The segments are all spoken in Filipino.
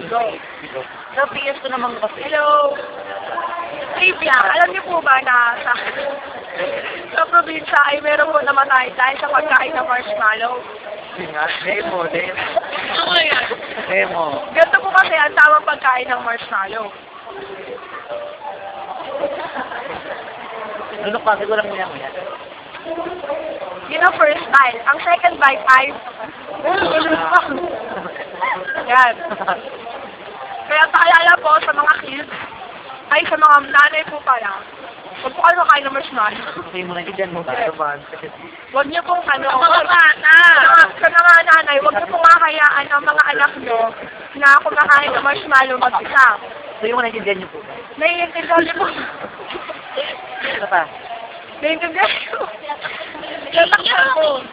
Go. Sa PS ko naman kasi. Hello. Trivia, alam niyo po ba na sa probinsya ay meron po namatay dahil sa pagkain ng marshmallow? Yun nga, demo din. Ano yan? Demo. Ganito po kasi ang tamang pagkain ng marshmallow. Lunok pa, siguro lang yan. Yun ang first bite. Ang second bite ay... Yan. Kaya paalala po sa mga kids, ay sa mga nanay po pala, huwag po kayo makain ng marshmallow. Okay mo na dyan mo tayo ba? Huwag niyo pong ano, sa mga nanay, huwag niyo pong mahayaan ang mga anak niyo na kumakain ng marshmallow mag-isa. Sige mo na dyan niyo po. Naiintindihan niyo po. Ito pa. Naiintindihan niyo. Naiintindihan po.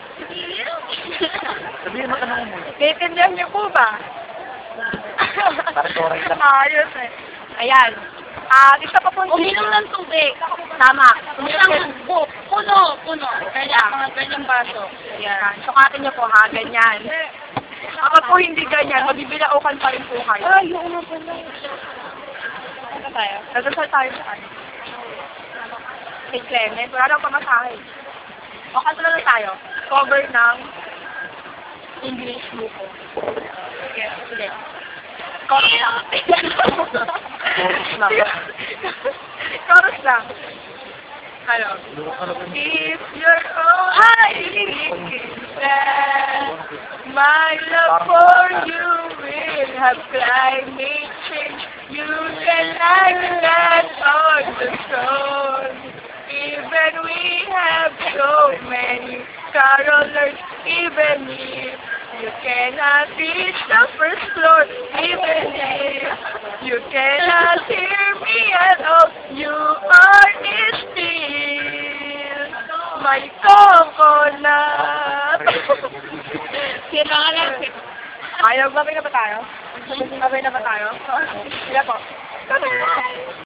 Sabihin mo tanong mo. Naiintindihan niyo po ba? Para sorry lang. Ayos eh. Ayan. Isa pa po. Uminom ng tubig. Tama. Isang puno. Kaya mga ganyang baso. Ayan. Sukatin niyo po ha. Ganyan. Kapag po hindi ganyan, mabibilaukan pa rin po kayo. Ay, yun na pala. Ano tayo? Nagdasal tayo sa ano. Kay Clement. Wala lang pamasahe. O kanto na tayo. Cover ng English book. Yes, ulit. Chorus lang. Chorus lang. Chorus lang. Ano? If you're my love for you will have climate change. You can like that on the shore. Even we have so many carolers, even if you cannot reach the first floor, even if you cannot hear me at all, you are still my coconut. Sino ka lang? Ayaw, babay na ba tayo? Babay na ba tayo? Sila po.